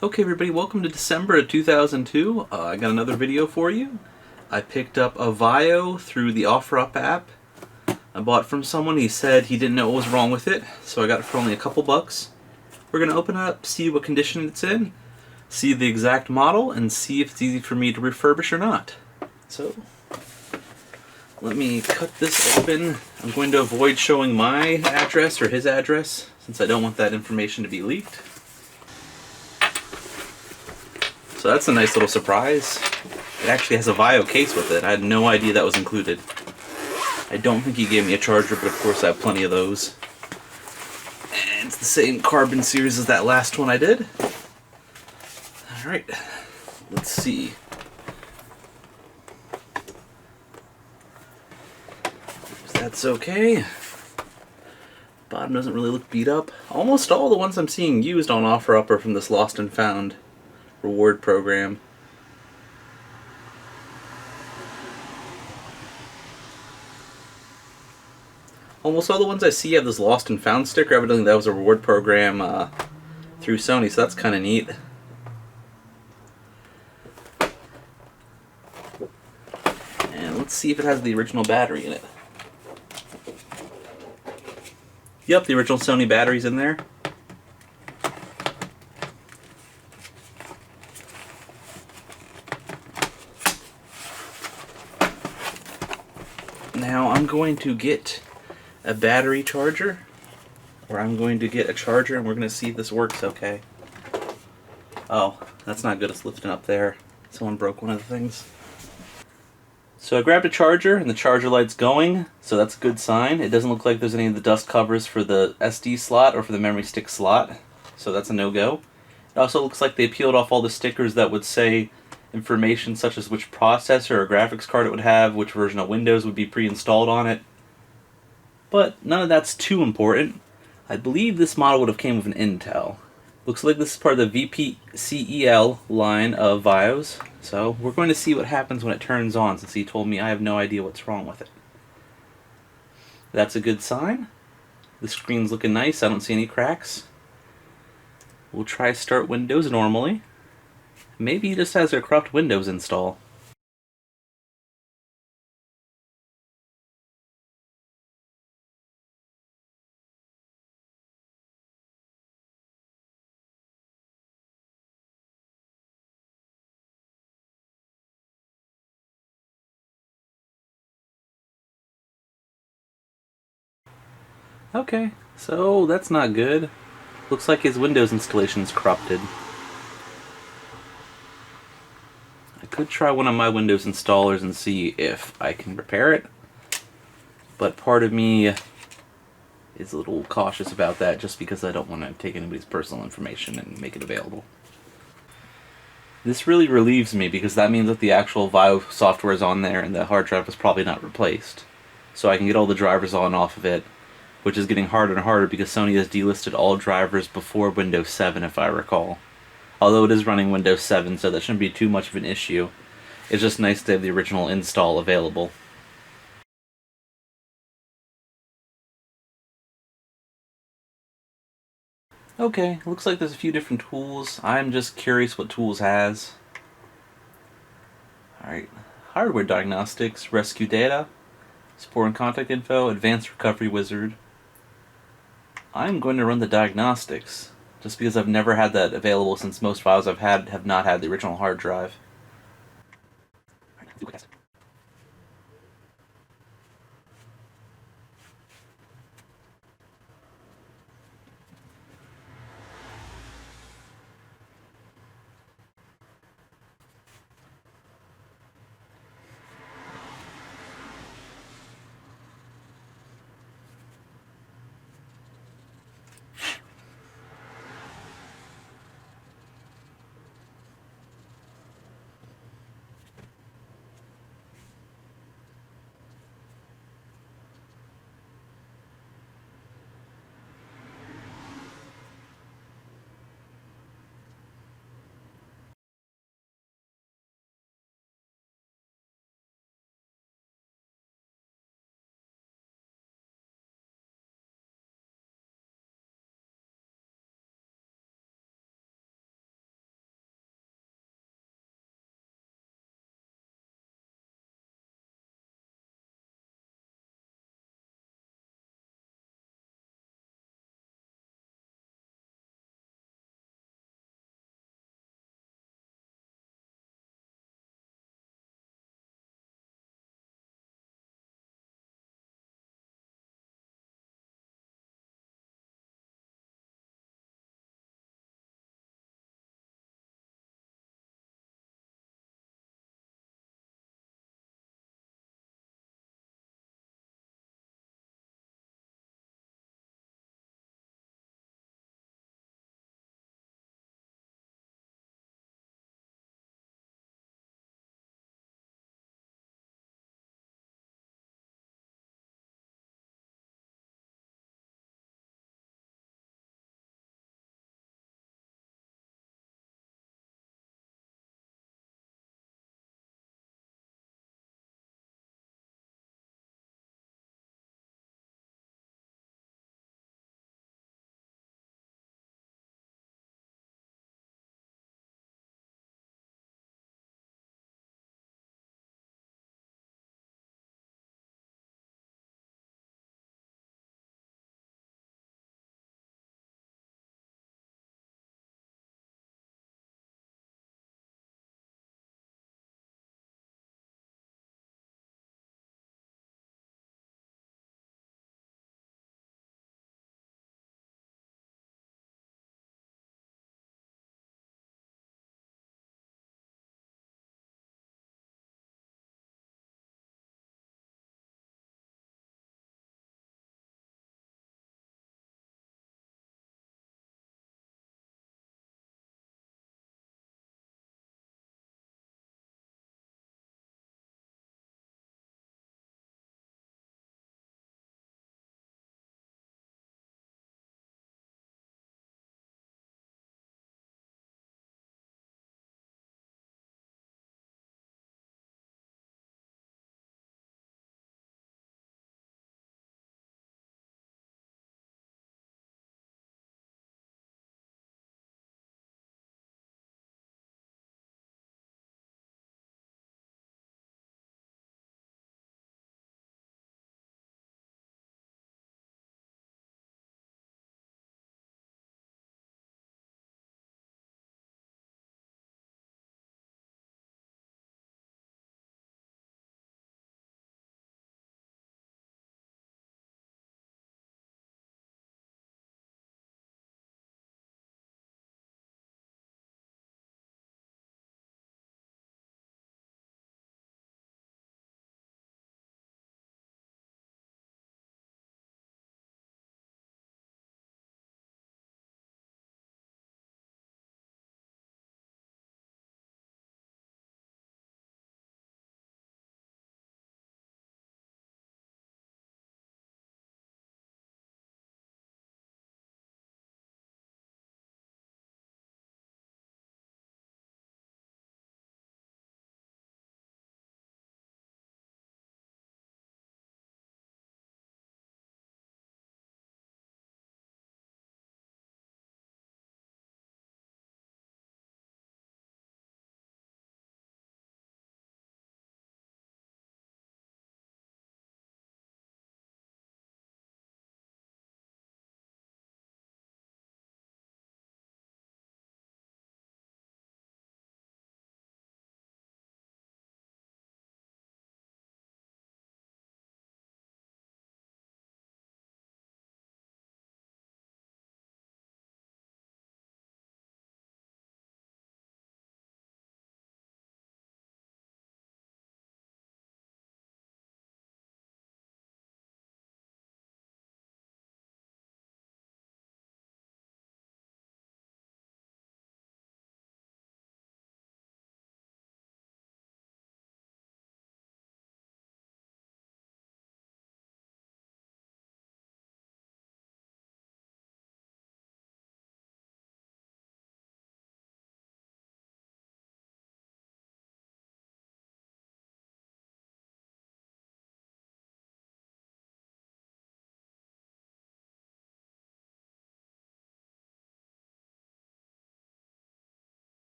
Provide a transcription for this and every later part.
Okay everybody, welcome to December of 2002. I got another video for you. I picked up a Vaio through the OfferUp app. I bought it from someone. He said he didn't know what was wrong with it, so I got it for only a couple bucks. We're going to open it up, see what condition it's in, see the exact model, and see if it's easy for me to refurbish or not. So, let me cut this open. I'm going to avoid showing my address or his address, since I don't want that information to be leaked. So that's a nice little surprise. It actually has a Vaio case with it. I had no idea that was included. I don't think he gave me a charger, but of course I have plenty of those. And it's the same carbon series as that last one I did. Alright, let's see. That's okay. Bottom doesn't really look beat up. Almost all the ones I'm seeing used on OfferUp are from this Lost and Found reward program. Almost all the ones I see have this Lost and Found sticker. Evidently that was a reward program through Sony, so that's kind of neat. And let's see if it has the original battery in it. Yep, the original Sony battery's in there. Now I'm going to get a battery charger, or I'm going to get a charger, and we're going to see if this works okay. Oh, that's not good. It's lifting up there. Someone broke one of the things. So I grabbed a charger, and the charger light's going, so that's a good sign. It doesn't look like there's any of the dust covers for the SD slot or for the memory stick slot, so that's a no-go. It also looks like they peeled off all the stickers that would say information such as which processor or graphics card it would have, which version of Windows would be pre-installed on it. But none of that's too important. I believe this model would have came with an Intel. Looks like this is part of the VPCEL line of Vaios, so we're going to see what happens when it turns on, since he told me I have no idea what's wrong with it. That's a good sign. The screen's looking nice. I don't see any cracks. We'll try start Windows normally. Maybe he just has a corrupt Windows install. Okay, so that's not good. Looks like his Windows installation is corrupted. I could try one of my Windows installers and see if I can repair it, but part of me is a little cautious about that just because I don't want to take anybody's personal information and make it available. This really relieves me because that means that the actual Vaio software is on there and the hard drive was probably not replaced. So I can get all the drivers on and off of it, which is getting harder and harder because Sony has delisted all drivers before Windows 7 if I recall. Although it is running Windows 7, so that shouldn't be too much of an issue. It's just nice to have the original install available. Okay, looks like there's a few different tools. I'm just curious what tools has. Alright, hardware diagnostics, rescue data, support and contact info, advanced recovery wizard. I'm going to run the diagnostics, just because I've never had that available since most files I've had have not had the original hard drive.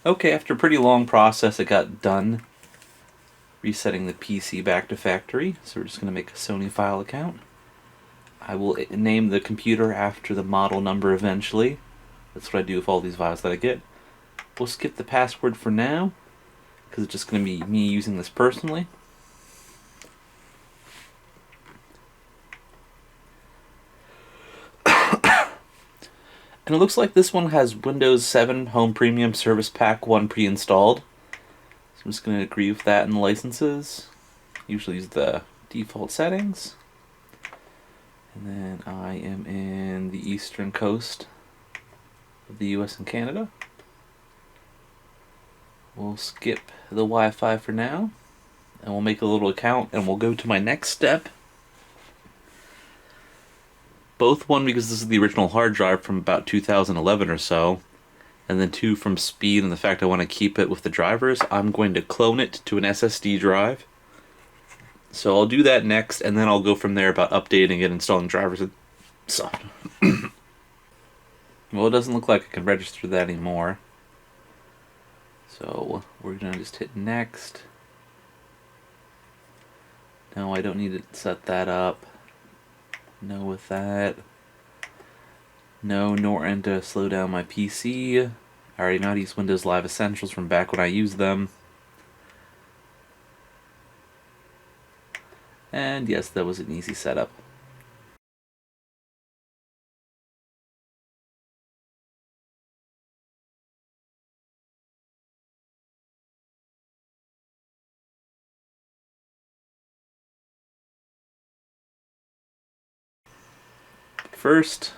Okay, after a pretty long process, it got done resetting the PC back to factory. So we're just going to make a Sony Vaio account. I will name the computer after the model number eventually. That's what I do with all these Vaios that I get. We'll skip the password for now, because it's just going to be me using this personally. And it looks like this one has Windows 7 Home Premium Service Pack 1 pre-installed. So I'm just going to agree with that in the licenses. Usually use the default settings. And then I am in the eastern coast of the US and Canada. We'll skip the Wi-Fi for now, and we'll make a little account, and we'll go to my next step. Both one, because this is the original hard drive from about 2011 or so, and then two, from speed and the fact I want to keep it with the drivers. I'm going to clone it to an SSD drive. So I'll do that next, and then I'll go from there about updating it, installing drivers and stuff. Well, it doesn't look like I can register that anymore. So we're going to just hit next. No, I don't need to set that up. No with that. No, nor and to slow down my PC. I already know how to use Windows Live Essentials from back when I used them. And yes, that was an easy setup. First,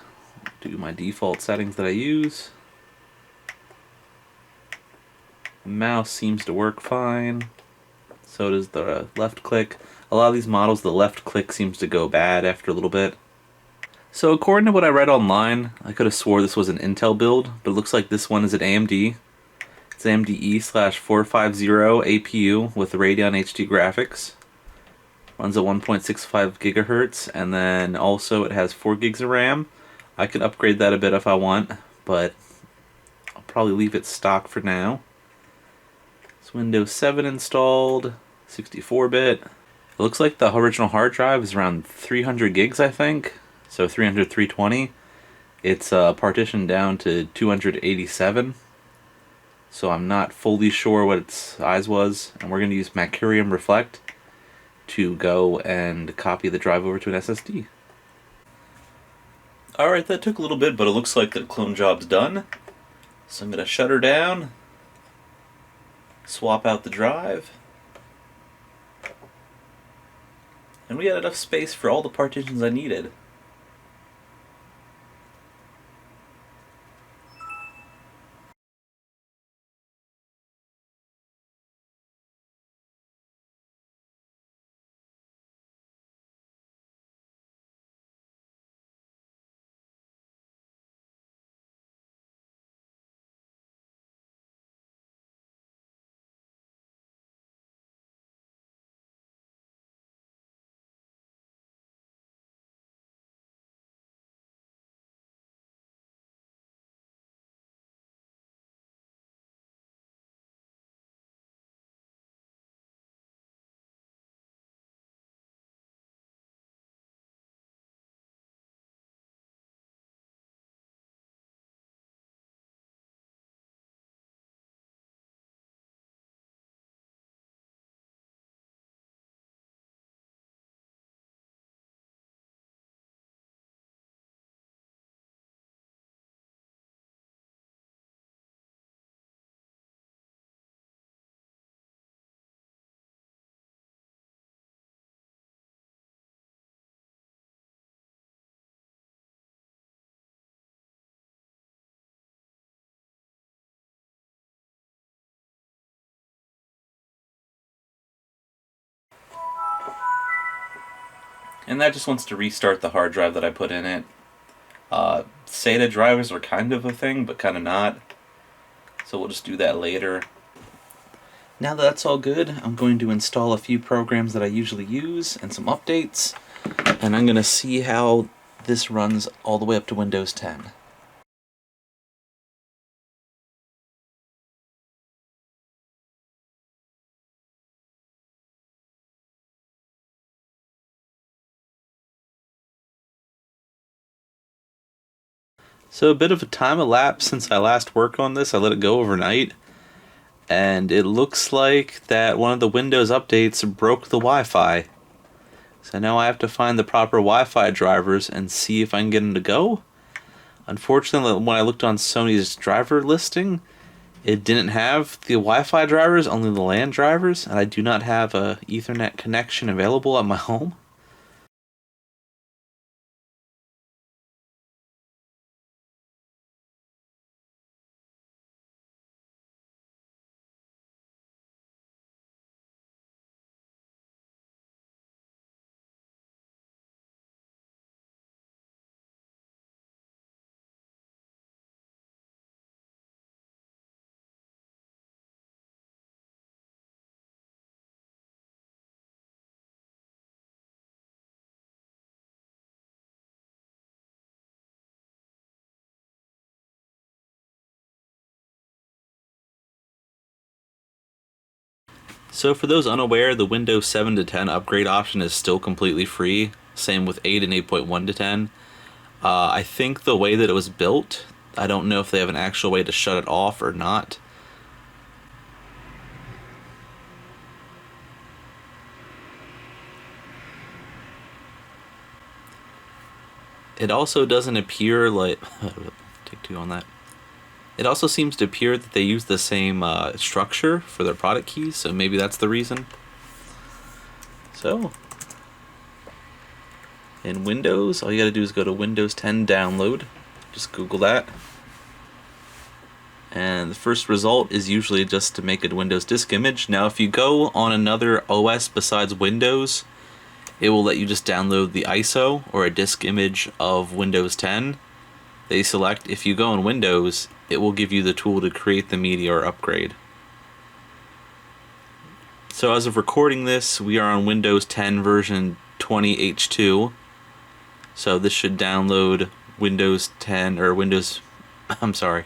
do my default settings that I use. The mouse seems to work fine. So does the left click. A lot of these models, the left click seems to go bad after a little bit. So according to what I read online, I could have swore this was an Intel build, but it looks like this one is an AMD. It's AMD E/450 APU with Radeon HD graphics. Runs at 1.65 gigahertz, and then also it has 4 gigs of RAM. I can upgrade that a bit if I want, but I'll probably leave it stock for now. It's Windows 7 installed, 64-bit. It looks like the original hard drive is around 300 gigs, I think. So 300, 320. It's partitioned down to 287. So I'm not fully sure what its size was. And we're going to use Mercurium Reflect to go and copy the drive over to an SSD. Alright, that took a little bit, but it looks like the clone job's done. So I'm going to shut her down, swap out the drive, and we had enough space for all the partitions I needed. And that just wants to restart the hard drive that I put in it. SATA drivers are kind of a thing, but kind of not. So we'll just do that later. Now that that's all good, I'm going to install a few programs that I usually use and some updates. And I'm going to see how this runs all the way up to Windows 10. So a bit of a time elapsed since I last worked on this. I let it go overnight, and it looks like that one of the Windows updates broke the Wi-Fi. So now I have to find the proper Wi-Fi drivers and see if I can get them to go. Unfortunately, when I looked on Sony's driver listing, it didn't have the Wi-Fi drivers, only the LAN drivers, and I do not have a Ethernet connection available at my home. So for those unaware, the Windows 7 to 10 upgrade option is still completely free. Same with 8 and 8.1 to 10. I think the way that it was built, I don't know if they have an actual way to shut it off or not. It also doesn't appear like... Take two on that. It also seems to appear that they use the same structure for their product keys, so maybe that's the reason. So, in Windows, all you gotta do is go to Windows 10 download. Just Google that. And the first result is usually just to make a Windows disk image. Now if you go on another OS besides Windows, it will let you just download the ISO or a disk image of Windows 10. They select, if you go on Windows, it will give you the tool to create the media or upgrade. So as of recording this, we are on Windows 10 version 20H2. So this should download Windows 10, or Windows, I'm sorry.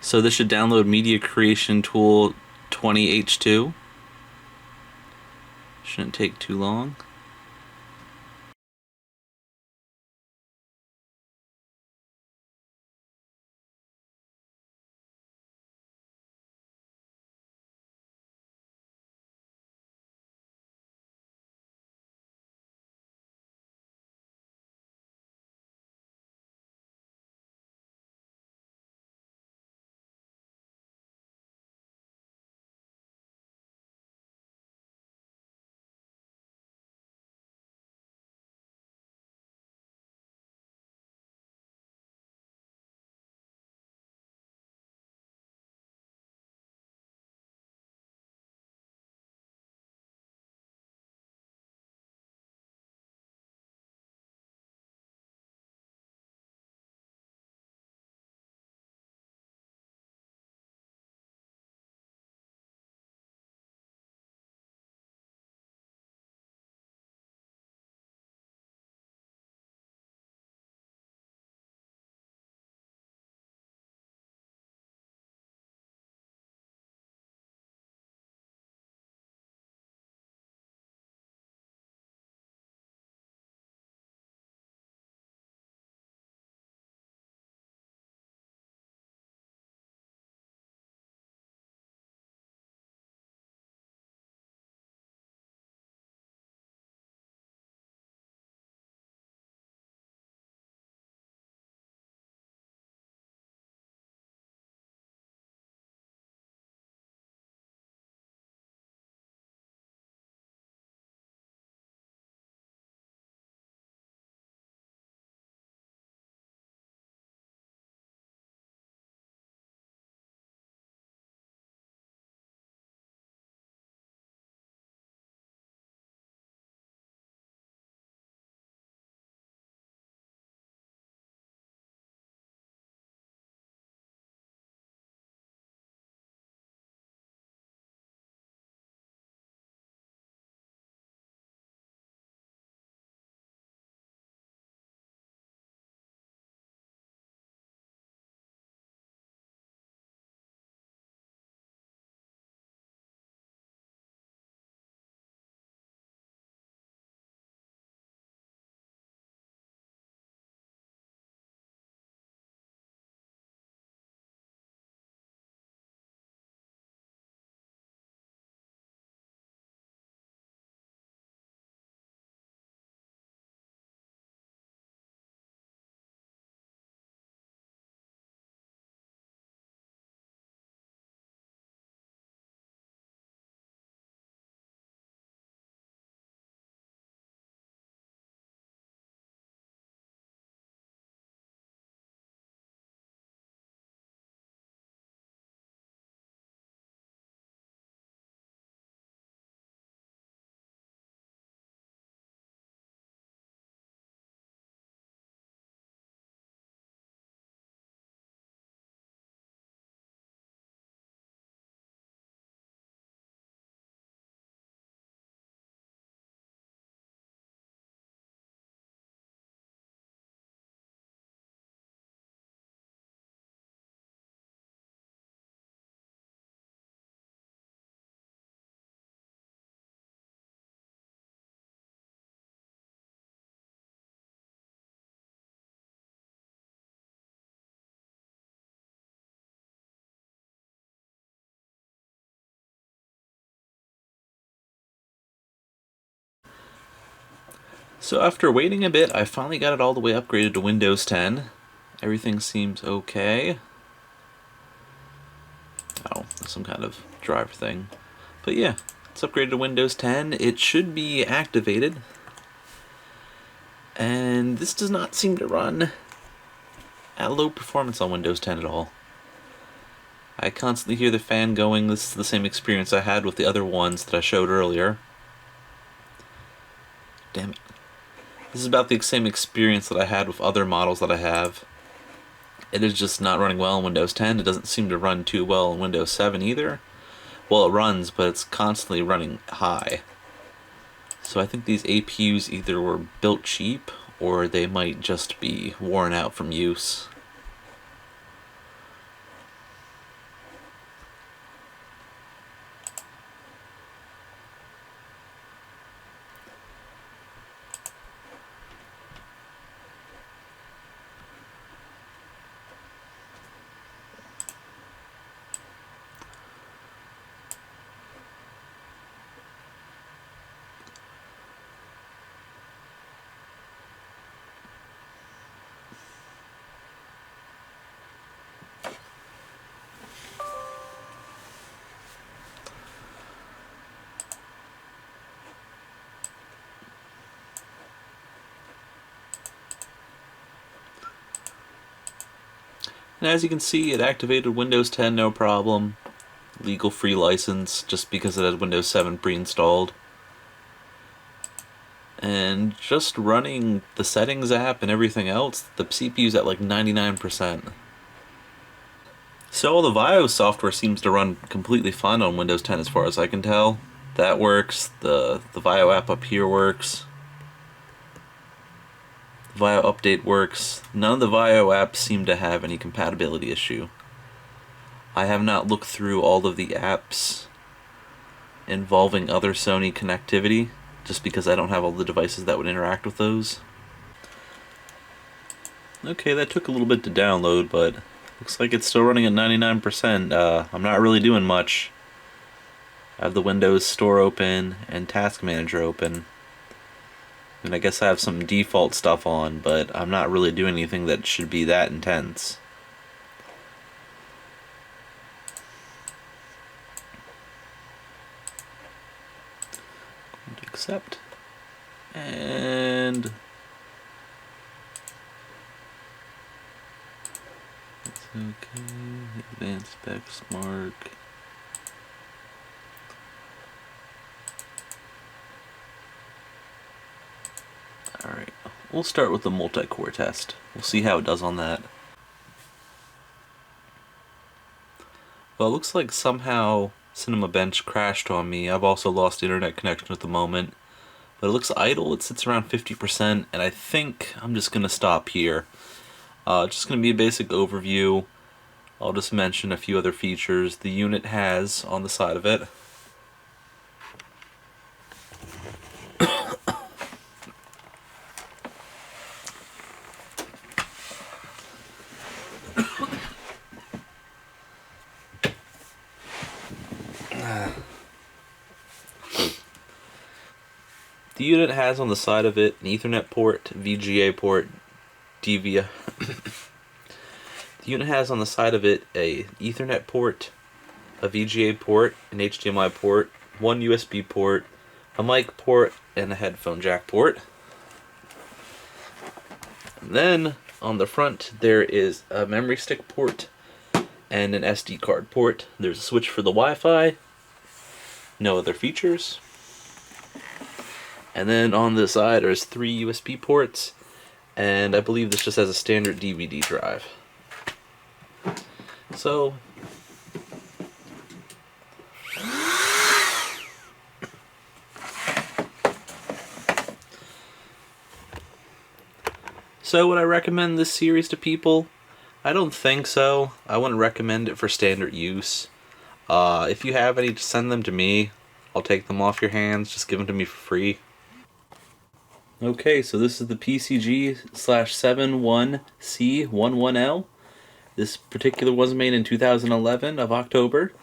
So this should download Media Creation Tool 20H2. Shouldn't take too long. So after waiting a bit, I finally got it all the way upgraded to Windows 10. Everything seems okay. Oh, some kind of driver thing. But yeah, it's upgraded to Windows 10. It should be activated. And this does not seem to run at low performance on Windows 10 at all. I constantly hear the fan going. This is the same experience I had with the other ones that I showed earlier. Damn it. This is about the same experience that I had with other models that I have. It is just not running well in Windows 10. It doesn't seem to run too well in Windows 7 either. Well, it runs, but it's constantly running high. So I think these APUs either were built cheap, or they might just be worn out from use. And as you can see, it activated Windows 10 no problem. Legal free license, just because it has Windows 7 pre-installed. And just running the settings app and everything else, the CPU's at like 99%. So all the Vaio software seems to run completely fine on Windows 10 as far as I can tell. That works, the Vaio app up here works. The Vaio update works. None of the Vaio apps seem to have any compatibility issue. I have not looked through all of the apps involving other Sony connectivity, just because I don't have all the devices that would interact with those. Okay, that took a little bit to download, but looks like it's still running at 99%. I'm not really doing much. I have the Windows Store open and Task Manager open. And I guess I have some default stuff on, but I'm not really doing anything that should be that intense. Accept. And it's okay. Advanced specs mark. Alright, we'll start with the multi-core test. We'll see how it does on that. Well, it looks like somehow Cinema Bench crashed on me. I've also lost internet connection at the moment. But it looks idle. It sits around 50%, and I think I'm just going to stop here. Just going to be a basic overview. I'll just mention a few other features the unit has on the side of it. The unit has on the side of it an Ethernet port, VGA port, DVI. The unit has on the side of it a Ethernet port, a VGA port, an HDMI port, one USB port, a mic port, and a headphone jack port. And then on the front there is a memory stick port and an SD card port. There's a switch for the Wi-Fi. No other features. And then on the side there's 3 USB ports, and I believe this just has a standard DVD drive. So would I recommend this series to people? I don't think so. I wouldn't recommend it for standard use. If you have any, just send them to me. I'll take them off your hands. Just give them to me for free. Okay, so this is the PCG-71C11L. This particular was made in 2011 of October.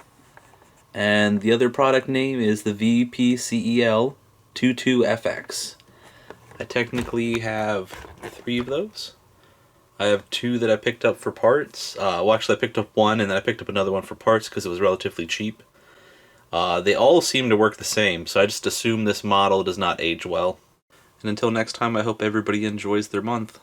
And the other product name is the VPCEL22FX. I technically have 3 of those. I have 2 that I picked up for parts. Well, actually I picked up 1 and then I picked up another one for parts because it was relatively cheap. They all seem to work the same, so I just assume this model does not age well. And until next time, I hope everybody enjoys their month.